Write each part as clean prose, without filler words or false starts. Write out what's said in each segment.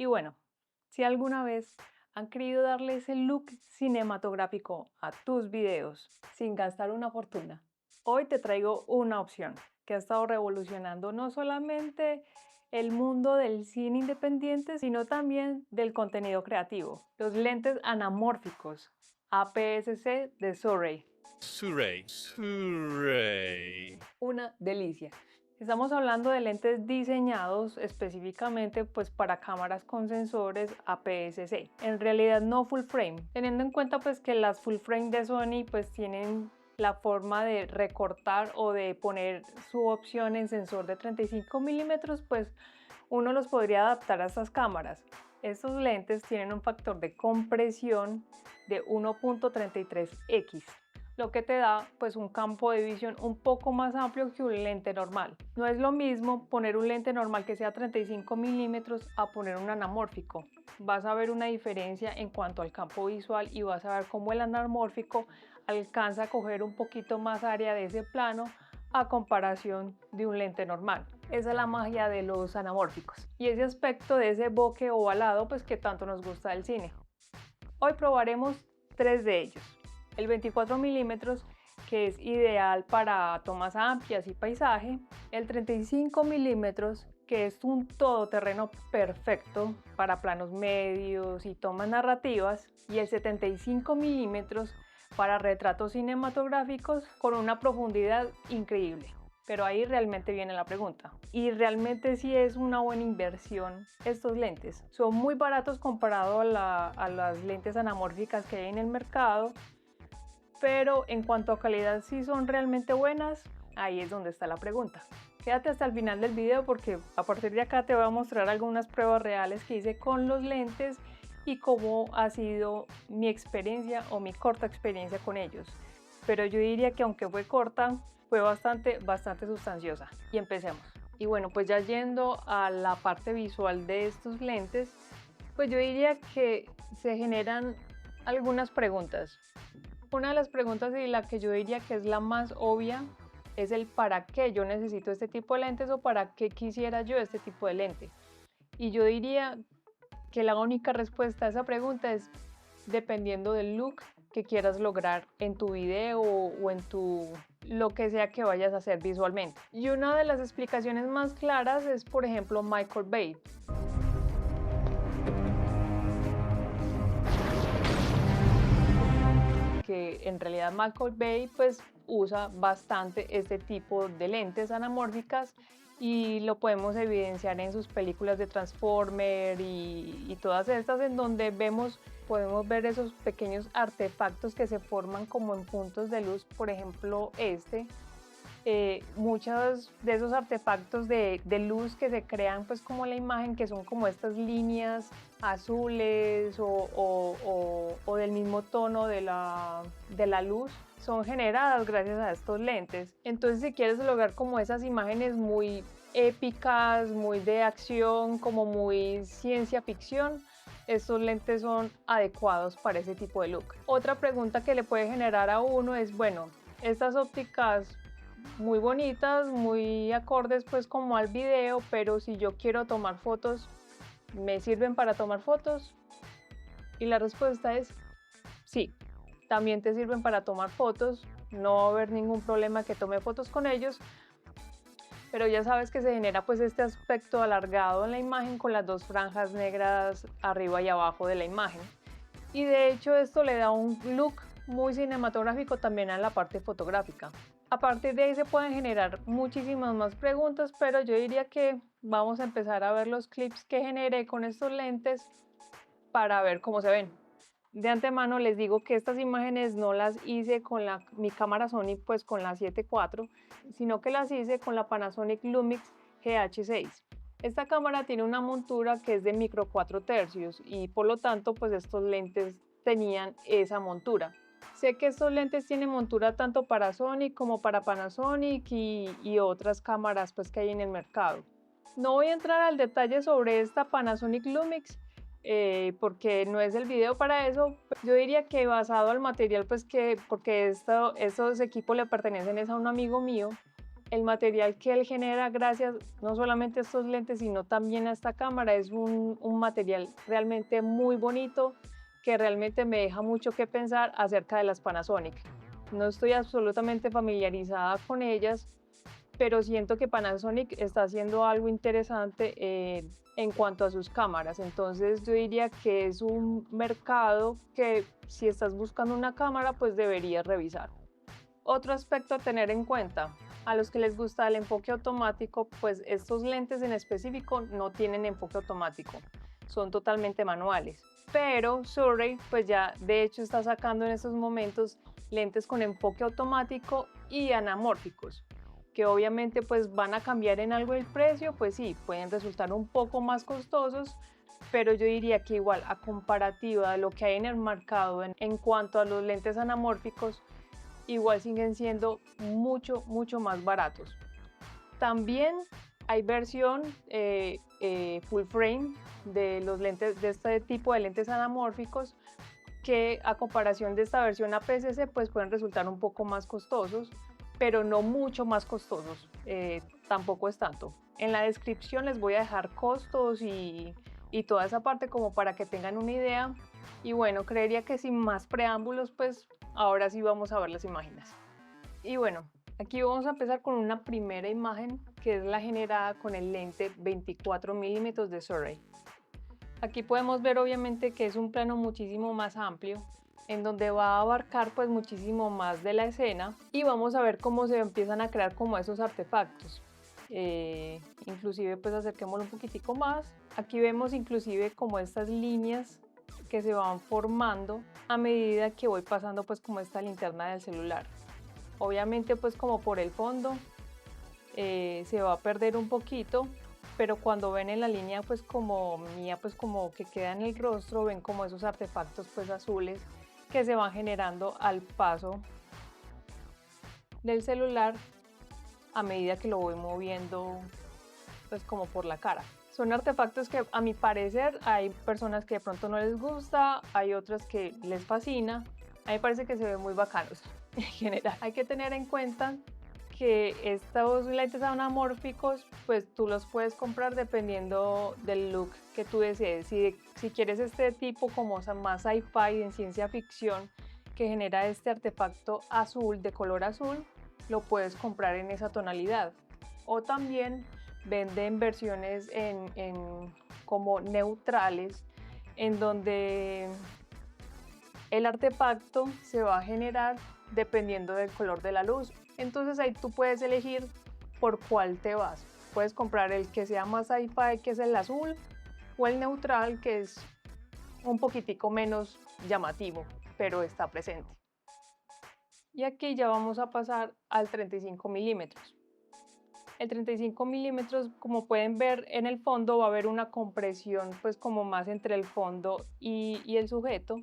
Y bueno, si alguna vez han querido darle ese look cinematográfico a tus videos sin gastar una fortuna, hoy te traigo una opción que ha estado revolucionando no solamente el mundo del cine independiente, sino también del contenido creativo, los lentes anamórficos APS-C de Sorey. Surrey, Surrey. Una delicia. Estamos hablando de lentes diseñados específicamente pues para cámaras con sensores APS-C. En realidad no full frame, teniendo en cuenta pues que las full frame de Sony pues tienen la forma de recortar o de poner su opción en sensor de 35 milímetros, pues uno los podría adaptar a estas cámaras. Estos lentes tienen un factor de compresión de 1.33x, lo que te da pues un campo de visión un poco más amplio que un lente normal. No es lo mismo poner un lente normal que sea 35 milímetros a poner un anamórfico. Vas a ver una diferencia en cuanto al campo visual y vas a ver cómo el anamórfico alcanza a coger un poquito más área de ese plano a comparación de un lente normal. Esa es la magia de los anamórficos y ese aspecto de ese bokeh ovalado pues que tanto nos gusta del cine. Hoy probaremos tres de ellos. El 24 milímetros, que es ideal para tomas amplias y paisaje. El 35 milímetros, que es un todoterreno perfecto para planos medios y tomas narrativas. Y el 75 milímetros para retratos cinematográficos con una profundidad increíble. Pero ahí realmente viene la pregunta. ¿Y realmente sí es una buena inversión estos lentes? Son muy baratos comparado a las lentes anamórficas que hay en el mercado, pero en cuanto a calidad, si son realmente buenas, ahí es donde está la pregunta. Quédate hasta el final del video porque a partir de acá te voy a mostrar algunas pruebas reales que hice con los lentes y cómo ha sido mi experiencia o mi corta experiencia con ellos. Pero yo diría que aunque fue corta, fue bastante sustanciosa. Y empecemos. Y bueno, pues ya yendo a la parte visual de estos lentes, pues yo diría que se generan algunas preguntas. Una de las preguntas y la que yo diría que es la más obvia es el para qué yo necesito este tipo de lentes o para qué quisiera yo este tipo de lente. Y yo diría que la única respuesta a esa pregunta es dependiendo del look que quieras lograr en tu video o en tu lo que sea que vayas a hacer visualmente. Y una de las explicaciones más claras es, por ejemplo, Michael Bay. Que en realidad Michael Bay pues usa bastante este tipo de lentes anamórficas y lo podemos evidenciar en sus películas de Transformer y todas estas en donde podemos ver esos pequeños artefactos que se forman como en puntos de luz, por ejemplo muchos de esos artefactos de luz que se crean pues como la imagen, que son como estas líneas azules o del mismo tono de la luz, son generadas gracias a estos lentes. Entonces si quieres lograr como esas imágenes muy épicas, muy de acción, como muy ciencia ficción, estos lentes son adecuados para ese tipo de look. Otra pregunta que le puede generar a uno es, bueno, estas ópticas muy bonitas, muy acordes pues como al video, pero si yo quiero tomar fotos, ¿me sirven para tomar fotos? Y la respuesta es sí, también te sirven para tomar fotos, no va a haber ningún problema que tome fotos con ellos, pero ya sabes que se genera pues este aspecto alargado en la imagen con las dos franjas negras arriba y abajo de la imagen. Y de hecho esto le da un look muy cinematográfico también a la parte fotográfica. A partir de ahí se pueden generar muchísimas más preguntas, pero yo diría que vamos a empezar a ver los clips que generé con estos lentes para ver cómo se ven. De antemano les digo que estas imágenes no las hice con mi cámara Sony, pues con la 7.4, sino que las hice con la Panasonic Lumix GH6. Esta cámara tiene una montura que es de micro 4 tercios y por lo tanto pues estos lentes tenían esa montura. Sé que estos lentes tienen montura tanto para Sony como para Panasonic y otras cámaras pues que hay en el mercado. No voy a entrar al detalle sobre esta Panasonic Lumix porque no es el video para eso. Yo diría que basado al material, pues porque estos equipos le pertenecen a un amigo mío, el material que él genera gracias no solamente a estos lentes, sino también a esta cámara, es un material realmente muy bonito que realmente me deja mucho que pensar acerca de las Panasonic. No estoy absolutamente familiarizada con ellas, pero siento que Panasonic está haciendo algo interesante en cuanto a sus cámaras. Entonces yo diría que es un mercado que si estás buscando una cámara, pues deberías revisar. Otro aspecto a tener en cuenta, a los que les gusta el enfoque automático, pues estos lentes en específico no tienen enfoque automático, son totalmente manuales. Pero Surrey pues ya de hecho está sacando en estos momentos lentes con enfoque automático y anamórficos, que obviamente pues van a cambiar en algo el precio, pues sí, pueden resultar un poco más costosos, pero yo diría que igual a comparativa de lo que hay en el mercado en cuanto a los lentes anamórficos, igual siguen siendo mucho más baratos. También hay versión full frame de los lentes, de este tipo de lentes anamórficos, que a comparación de esta versión APS-C pues pueden resultar un poco más costosos, pero no mucho más costosos, tampoco es tanto. En la descripción les voy a dejar costos y toda esa parte como para que tengan una idea. Y bueno, creería que sin más preámbulos, pues ahora sí vamos a ver las imágenes. Y bueno, aquí vamos a empezar con una primera imagen que es la generada con el lente 24 milímetros de Surrey. Aquí podemos ver obviamente que es un plano muchísimo más amplio, en donde va a abarcar pues muchísimo más de la escena y vamos a ver cómo se empiezan a crear como esos artefactos. Inclusive pues acerquémoslo un poquitico más. Aquí vemos inclusive como estas líneas que se van formando a medida que voy pasando pues como esta linterna del celular. Obviamente pues como por el fondo se va a perder un poquito, pero cuando ven en la línea pues como mía pues como que queda en el rostro, ven como esos artefactos pues azules que se van generando al paso del celular a medida que lo voy moviendo pues como por la cara. Son artefactos que a mi parecer hay personas que de pronto no les gusta, hay otras que les fascina. A mí me parece que se ven muy bacanos en general. Hay que tener en cuenta que estos lentes anamórficos pues tú los puedes comprar dependiendo del look que tú desees. Si quieres este tipo como más sci-fi en ciencia ficción que genera este artefacto azul de color azul, lo puedes comprar en esa tonalidad. O también venden versiones como neutrales, en donde el artefacto se va a generar dependiendo del color de la luz. Entonces ahí tú puedes elegir por cuál te vas. Puedes comprar el que sea más sci-fi, que es el azul, o el neutral, que es un poquitico menos llamativo, pero está presente. Y aquí ya vamos a pasar al 35 milímetros. El 35 milímetros, como pueden ver en el fondo, va a haber una compresión pues como más entre el fondo y el sujeto,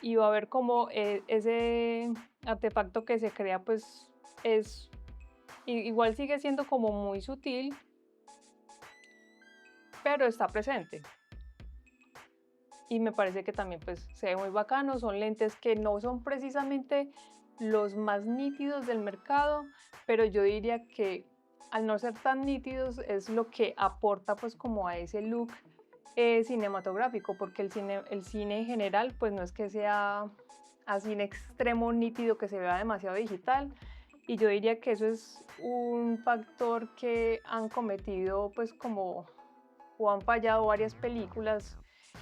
y va a haber como ese artefacto que se crea pues igual sigue siendo como muy sutil, pero está presente. Y me parece que también pues se ve muy bacano. Son lentes que no son precisamente los más nítidos del mercado, pero yo diría que al no ser tan nítidos es lo que aporta pues como a ese look cinematográfico, porque el cine en general pues no es que sea así en extremo nítido, que se vea demasiado digital, y yo diría que eso es un factor que han cometido pues como o han fallado varias películas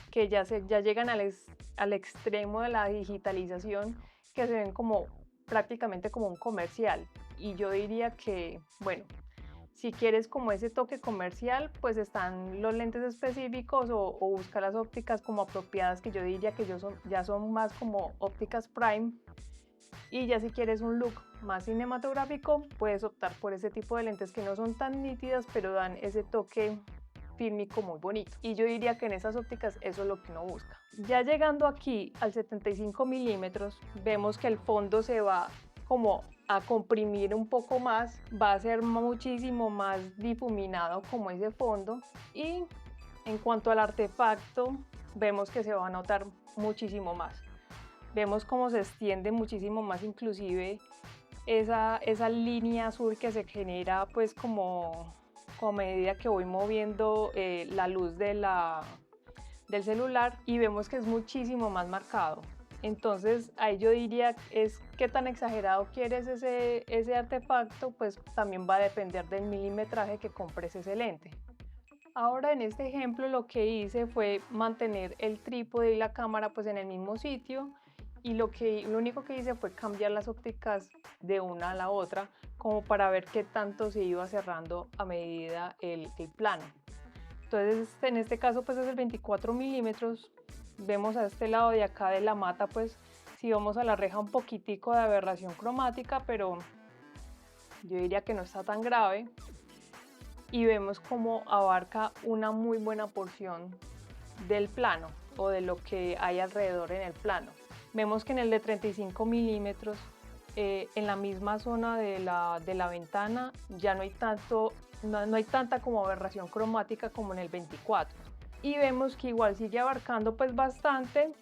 que ya llegan al extremo de la digitalización, que se ven como prácticamente como un comercial. Y yo diría que, bueno, si quieres como ese toque comercial, pues están los lentes específicos o busca las ópticas como apropiadas, que yo diría que ya son más como ópticas prime. Y ya si quieres un look más cinematográfico, puedes optar por ese tipo de lentes que no son tan nítidas, pero dan ese toque fílmico muy bonito. Y yo diría que en esas ópticas eso es lo que uno busca. Ya llegando aquí al 75 milímetros, vemos que el fondo se va como a comprimir un poco más, va a ser muchísimo más difuminado como ese fondo, y en cuanto al artefacto vemos que se va a notar muchísimo más. Vemos cómo se extiende muchísimo más inclusive esa línea azul que se genera pues como a medida que voy moviendo la luz del celular, y vemos que es muchísimo más marcado. Entonces ahí yo diría es qué tan exagerado quieres ese artefacto, pues también va a depender del milimetraje que compres ese lente. Ahora en este ejemplo lo que hice fue mantener el trípode y la cámara pues en el mismo sitio, y lo único que hice fue cambiar las ópticas de una a la otra como para ver qué tanto se iba cerrando a medida el plano. Entonces en este caso pues es el 24 milímetros. Vemos a este lado de acá de la mata pues si vamos a la reja un poquitico de aberración cromática, pero yo diría que no está tan grave, y vemos cómo abarca una muy buena porción del plano o de lo que hay alrededor en el plano. Vemos que en el de 35 milímetros en la misma zona de la ventana ya no hay tanta como aberración cromática como en el 24, y vemos que igual sigue abarcando pues bastante,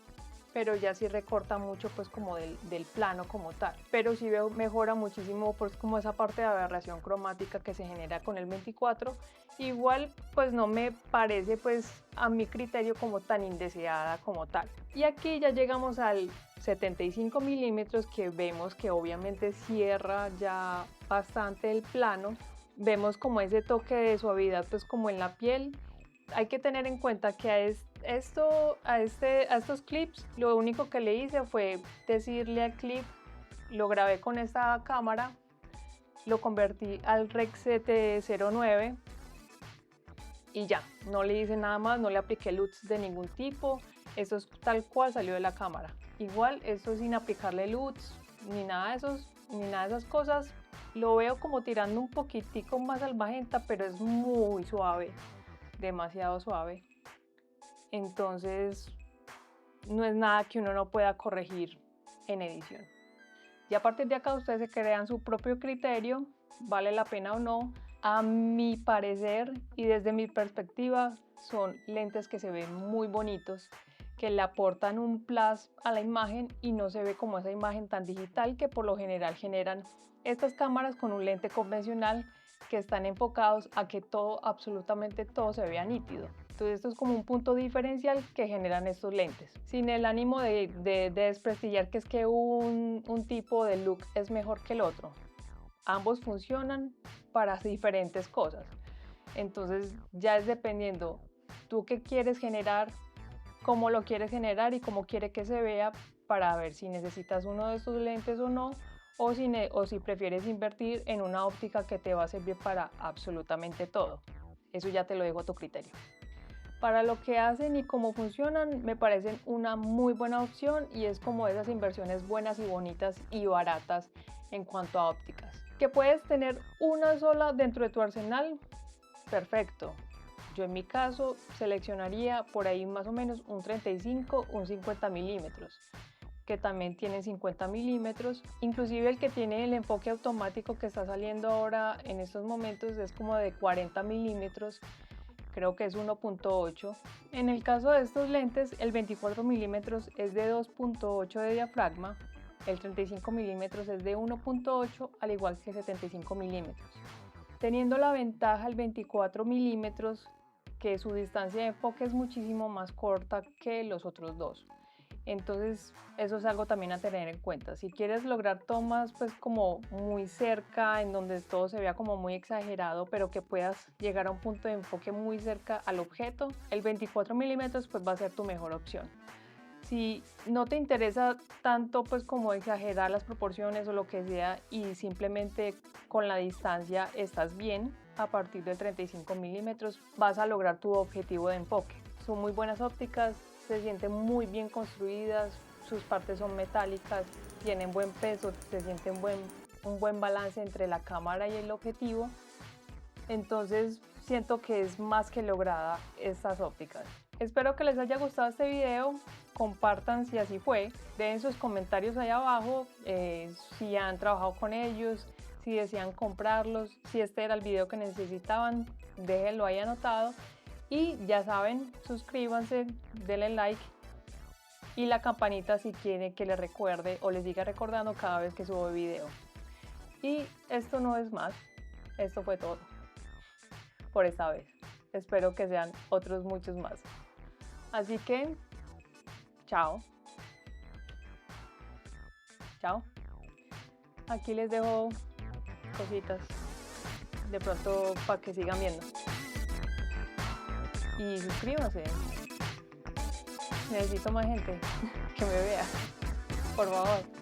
pero ya sí recorta mucho pues como del plano como tal, pero sí mejora muchísimo pues como esa parte de aberración cromática que se genera con el 24. Igual pues no me parece pues a mi criterio como tan indeseada como tal. Y aquí ya llegamos al 75 milímetros, que vemos que obviamente cierra ya bastante el plano. Vemos como ese toque de suavidad pues como en la piel. Hay que tener en cuenta que a estos clips lo único que le hice fue decirle al clip, lo grabé con esta cámara, lo convertí al Rec 709 y ya, no le hice nada más, no le apliqué LUTs de ningún tipo. Esto es tal cual salió de la cámara. Igual esto sin aplicarle LUTs ni nada de esas cosas. Lo veo como tirando un poquitico más al magenta, pero es muy suave, demasiado suave. Entonces no es nada que uno no pueda corregir en edición. Y a partir de acá ustedes se crean su propio criterio, vale la pena o no. A mi parecer y desde mi perspectiva son lentes que se ven muy bonitos, que le aportan un plus a la imagen y no se ve como esa imagen tan digital que por lo general generan estas cámaras con un lente convencional, que están enfocados a que todo, absolutamente todo, se vea nítido. Entonces esto es como un punto diferencial que generan estos lentes, sin el ánimo de desprestigiar que es que un tipo de look es mejor que el otro. Ambos funcionan para diferentes cosas. Entonces ya es dependiendo tú qué quieres generar, cómo lo quieres generar y cómo quiere que se vea, para ver si necesitas uno de estos lentes o no, o si prefieres invertir en una óptica que te va a servir para absolutamente todo. Eso ya te lo dejo a tu criterio. Para lo que hacen y cómo funcionan, me parecen una muy buena opción, y es como esas inversiones buenas y bonitas y baratas en cuanto a ópticas. ¿Que puedes tener una sola dentro de tu arsenal? Perfecto. Yo en mi caso seleccionaría por ahí más o menos un 35, un 50 milímetros, que también tienen 50 milímetros. Inclusive el que tiene el enfoque automático que está saliendo ahora en estos momentos es como de 40 milímetros. Creo que es 1.8. En el caso de estos lentes, el 24 milímetros es de 2.8 de diafragma, el 35 milímetros es de 1.8, al igual que 75 milímetros. Teniendo la ventaja el 24 milímetros que su distancia de enfoque es muchísimo más corta que los otros dos. Entonces eso es algo también a tener en cuenta. Si quieres lograr tomas pues como muy cerca, en donde todo se vea como muy exagerado, pero que puedas llegar a un punto de enfoque muy cerca al objeto, el 24 milímetros pues va a ser tu mejor opción. Si no te interesa tanto pues como exagerar las proporciones o lo que sea, y simplemente con la distancia estás bien, a partir del 35 milímetros vas a lograr tu objetivo de enfoque. Son muy buenas ópticas, se sienten muy bien construidas, sus partes son metálicas, tienen buen peso, se siente un buen balance entre la cámara y el objetivo. Entonces siento que es más que lograda estas ópticas. Espero que les haya gustado este video, compartan si así fue, dejen sus comentarios ahí abajo, si han trabajado con ellos, si desean comprarlos, si este era el video que necesitaban, déjenlo ahí anotado. Y ya saben, suscríbanse, denle like y la campanita si quieren que les recuerde o les siga recordando cada vez que subo video. Y esto no es más, esto fue todo por esta vez. Espero que sean otros muchos más. Así que, chao. Chao. Aquí les dejo cositas de pronto para que sigan viendo. Y suscríbanse. Necesito más gente que me vea. Por favor.